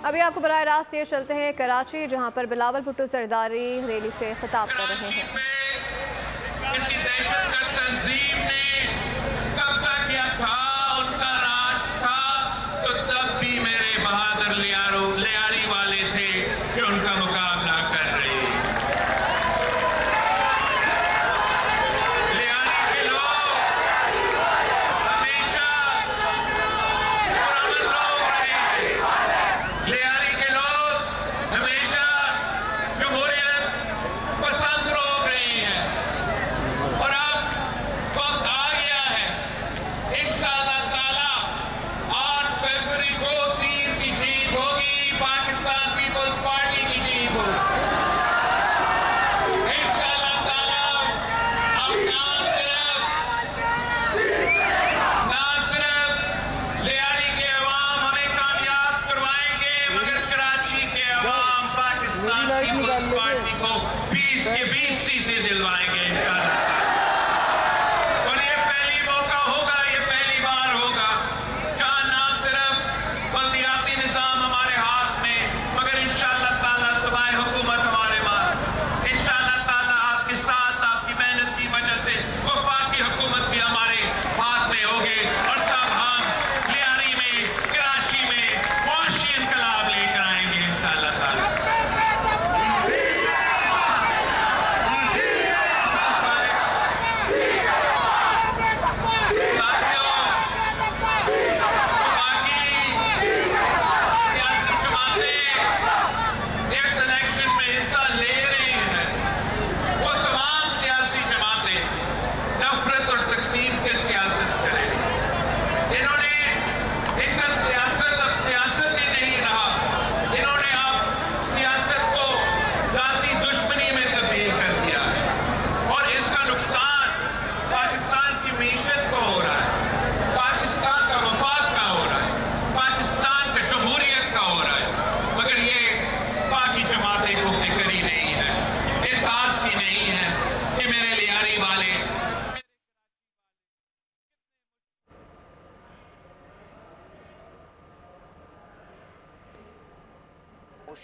अभी आपको बराह रास्त ये चलते हैं कराची, जहां पर बिलावल भुट्टो जरदारी रैली से खिताब कर रहे हैं। किसी दहशतगर्द तंजीम ने कब्जा किया था, उनका राज था, तो तब भी मेरे बहादुर लियारी वाले थे जो उनका मुकाबला कर रहे हैं। लियारी के लोग हमेशा पुरअमन लोग रहे हैं। लियारी के लोग हमेशा जमहूरियत पसंद लोग रहे हैं। और अब वक्त आ गया है, इंशाअल्लाह ताला 8 फरवरी को तीर की जीत होगी, पाकिस्तान पीपल्स पार्टी की जीत होगी। इंशाअल्लाह ताला अब ना सिर्फ लियारी के अवाम हमें कामयाब करवाएंगे, मगर कराची के अवाम पाकिस्तान पीपल्स पार्टी को 20 के 20 सीटें दिलवाएंगे इंशाअल्लाह। और ये पहली मौका होगा, ये पहली बार होगा जहां ना सिर्फ बल्दियाती निजाम हमारे हाथ में, मगर इंशाअल्लाह ताला सुबाह हुकूमत हमारे पास। इंशाअल्लाह ताला आपके साथ, आपकी मेहनत की वजह से वफाकी हुकूमत भी हमारे हाथ में होगी, और तब हम लियारी में, कराची में मुआशी इनकलाब लेकर आएंगे इंशाअल्लाह ताला।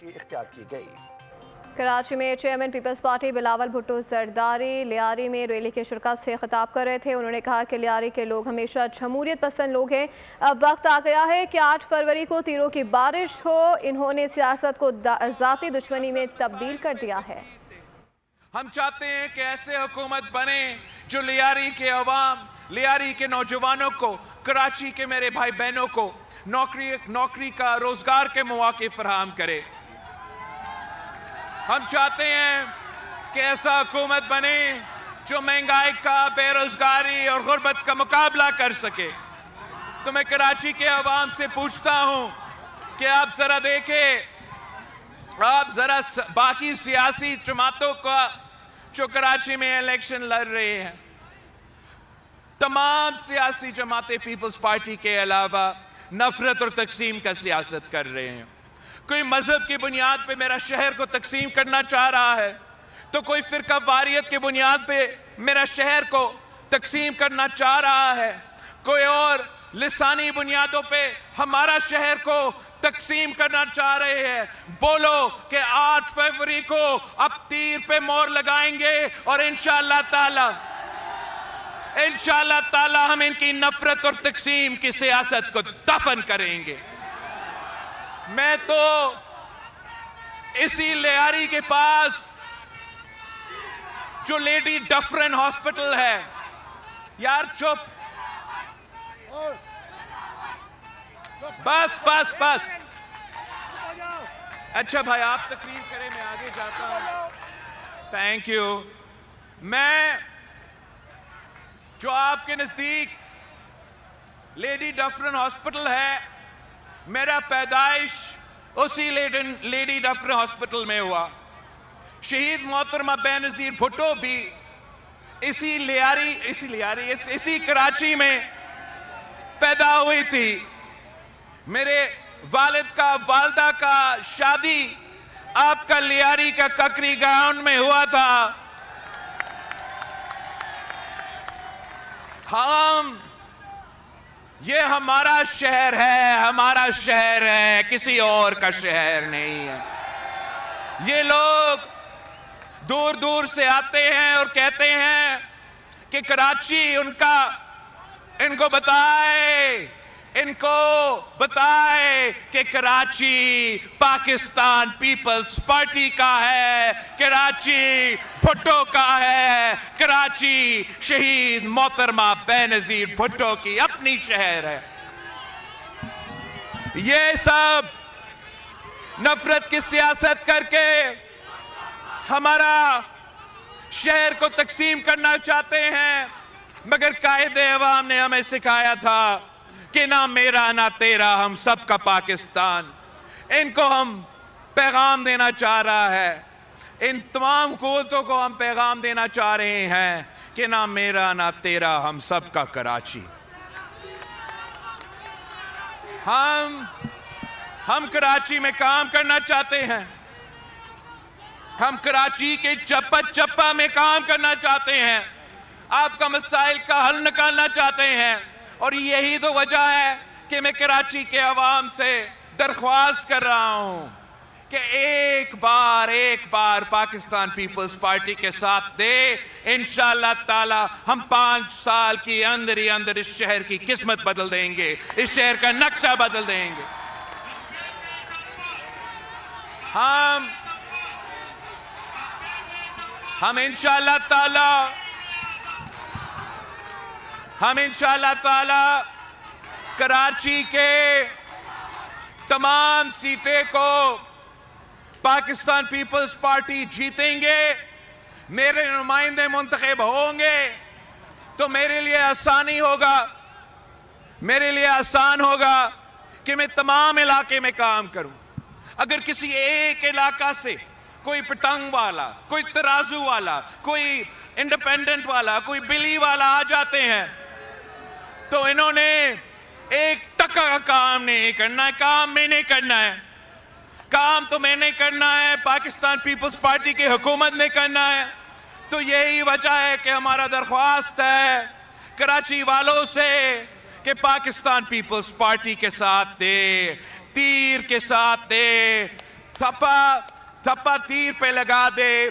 इख्तियार की गई। कराची में चेयरमैन पीपल्स पार्टी बिलावल भुट्टो जरदारी लियारी में रैली के शिरकत से खिताब कर रहे थे। उन्होंने कहा कि लियारी के लोग हमेशा जमहूरियत पसंद लोग हैं। अब वक्त आ गया है कि 8 फरवरी को तीरों की बारिश हो। इन्होंने सियासत को ज़ाती दुश्मनी में तब्दील कर दिया है। हम चाहते हैं कि ऐसे हुकूमत बने जो लियारी के अवाम, लियारी के नौजवानों को, कराची के मेरे भाई बहनों को नौकरी का, रोजगार के मौके फराहम करे। हम चाहते हैं कि ऐसा हुकूमत बने जो महंगाई का, बेरोजगारी और गुर्बत का मुकाबला कर सके। तो मैं कराची के अवाम से पूछता हूं कि आप जरा देखें, आप जरा बाकी सियासी जमातों का जो कराची में इलेक्शन लड़ रहे हैं, तमाम सियासी जमातें पीपल्स पार्टी के अलावा नफरत और तकसीम का सियासत कर रहे हैं। कोई मजहब की बुनियाद पे मेरा शहर को तकसीम करना चाह रहा है, तो कोई फिरका वारियत की बुनियाद पे मेरा शहर को तकसीम करना चाह रहा है, कोई और लिसानी बुनियादों पे हमारा शहर को तकसीम करना चाह रहे हैं। बोलो कि 8 फरवरी को अब तीर पे मोहर लगाएंगे और इंशाअल्लाह ताला हम इनकी नफरत और तकसीम की सियासत को दफन करेंगे। मैं तो इसी लियारी के पास जो लेडी डफरन हॉस्पिटल है, यार चुप, बस। अच्छा भाई आप तकरीर करें, मैं आगे जाता हूं। Thank you. मैं जो आपके नजदीक लेडी डफरन हॉस्पिटल है, मेरा पैदाइश उसी लेडी डफरन हॉस्पिटल में हुआ। शहीद मोहतरमा बेनज़ीर भुट्टो भी इसी कराची में पैदा हुई थी। मेरे वालिद का, वालदा का शादी आपका लियारी का ककरी गांव में हुआ था। ये हमारा शहर है, हमारा शहर है, किसी और का शहर नहीं है। ये लोग दूर दूर से आते हैं और कहते हैं कि कराची इनको बताए कि कराची पाकिस्तान पीपल्स पार्टी का है, कराची भुट्टो का है, कराची शहीद मोहतरमा बेनजीर भुट्टो की अपनी शहर है। ये सब नफरत की सियासत करके हमारा शहर को तकसीम करना चाहते हैं, मगर कायदे अवाम ने हमें सिखाया था कि ना मेरा ना तेरा, हम सबका पाकिस्तान। इनको हम पैगाम देना चाह रहा है, इन तमाम कुव्वतों को हम पैगाम देना चाह रहे हैं कि ना मेरा ना तेरा, हम सबका कराची। हम कराची में काम करना चाहते हैं, हम कराची के चप्पा चप्पा में काम करना चाहते हैं, आपका मसाइल का हल निकालना चाहते हैं। और यही तो वजह है कि मैं कराची के अवाम से दरख्वास्त कर रहा हूं कि एक बार पाकिस्तान पीपल्स पार्टी के साथ दे। इंशाअल्लाह ताला हम 5 साल की अंदर ही अंदर इस शहर की किस्मत बदल देंगे, इस शहर का नक्शा बदल देंगे। हम इंशाअल्लाह ताला कराची के तमाम सीटें को पाकिस्तान पीपल्स पार्टी जीतेंगे। मेरे नुमाइंदे मुंतखब होंगे तो मेरे लिए आसान होगा कि मैं तमाम इलाके में काम करूं। अगर किसी एक इलाका से कोई पतंग वाला, कोई तराजू वाला, कोई इंडिपेंडेंट वाला, कोई बिली वाला आ जाते हैं तो इन्होंने एक टका का काम नहीं करना है। काम मैंने करना है, काम तो मैंने करना है, पाकिस्तान पीपल्स पार्टी की हुकूमत ने करना है। तो यही वजह है कि हमारा दरख्वास्त है कराची वालों से कि पाकिस्तान पीपल्स पार्टी के साथ दे, तीर के साथ दे, थप्पा तीर पे लगा दे।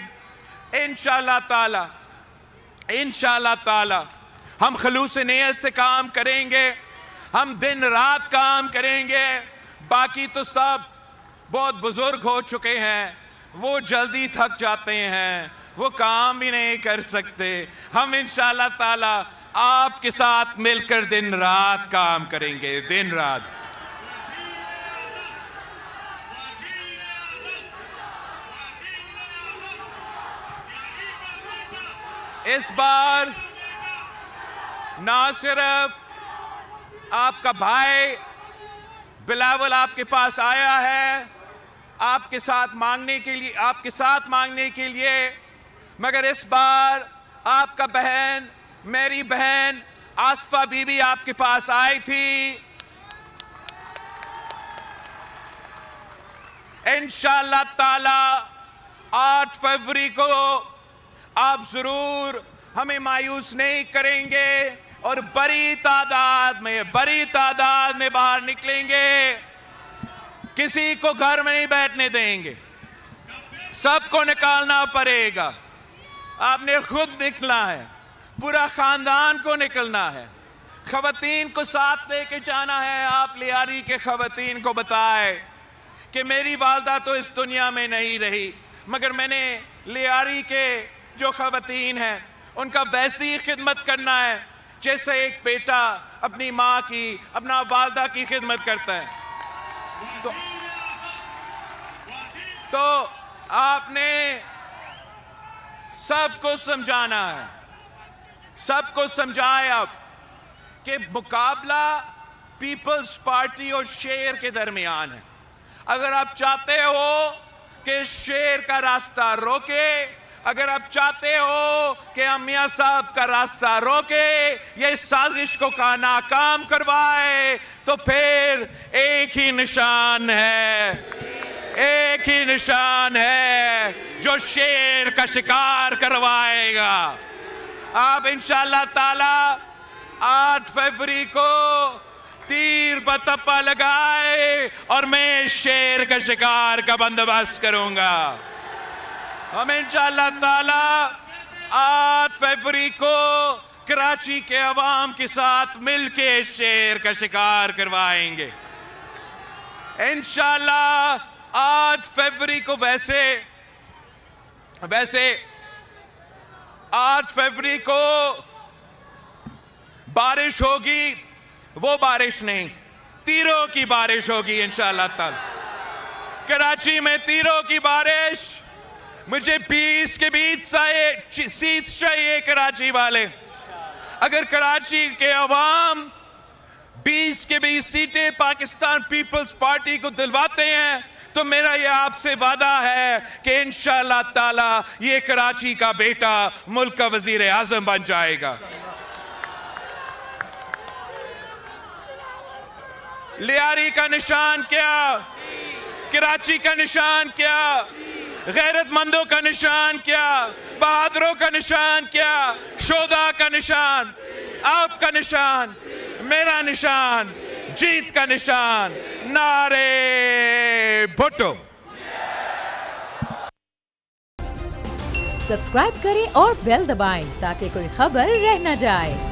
इंशाअल्लाह ताला हम खलूस नियत से काम करेंगे, हम दिन रात काम करेंगे। बाकी तो सब बहुत बुजुर्ग हो चुके हैं, वो जल्दी थक जाते हैं, वो काम भी नहीं कर सकते। हम इंशाअल्लाह ताला आपके साथ मिलकर दिन रात काम करेंगे, दिन रात। इस बार ना सिर्फ आपका भाई बिलावल आपके पास आया है आपके साथ मांगने के लिए, मगर इस बार आपका मेरी बहन आसफा बीबी आपके पास आई थी। इंशाअल्लाह ताला 8 फरवरी को आप जरूर हमें मायूस नहीं करेंगे और बड़ी तादाद में बाहर निकलेंगे। किसी को घर में नहीं बैठने देंगे, सबको निकालना पड़ेगा। आपने खुद निकला है, पूरा खानदान को निकलना है, खवातीन को साथ लेके जाना है। आप लियारी के खवातीन को बताए कि मेरी वालदा तो इस दुनिया में नहीं रही, मगर मैंने लियारी के जो खवातीन हैं उनका वैसी खिदमत करना है जैसे एक बेटा अपनी माँ की, अपना वालदा की खिदमत करता है। तो आपने सबको समझाना है, सबको समझाए अब कि मुकाबला पीपल्स पार्टी और शेर के दरमियान है। अगर आप चाहते हो कि शेर का रास्ता रोके, अगर आप चाहते हो कि हम मियां साहब का रास्ता रोके, ये साजिश को नाकाम करवाए, तो फिर एक ही निशान है जो शेर का शिकार करवाएगा। आप इंशाअल्लाह ताला 8 फरवरी को तीर बतप्पा लगाए और मैं शेर का शिकार का बंदोबस्त करूंगा। हम इंशाअल्लाह ताला 8 फरवरी को कराची के अवाम के साथ मिलके शेर का शिकार करवाएंगे इंशाअल्लाह। 8 फरवरी को वैसे 8 फरवरी को बारिश होगी, वो बारिश नहीं, तीरों की बारिश होगी इंशाअल्लाह ताला। कराची में तीरों की बारिश। मुझे 20 के 20 सीट्स चाहिए कराची वाले। अगर कराची के अवाम 20 के 20 सीटें पाकिस्तान पीपल्स पार्टी को दिलवाते हैं तो मेरा ये आपसे वादा है कि इंशाअल्लाह ताला ये कराची का बेटा मुल्क का वजीर आजम बन जाएगा। लियारी का निशान क्या, कराची का निशान क्या, गैरतमंदों का निशान क्या, बहादुरों का निशान क्या, शोधा का निशान, आपका निशान, मेरा निशान, जीत का निशान, नारे भुट्टो। सब्सक्राइब करें और बेल दबाएं ताकि कोई खबर रह न जाए।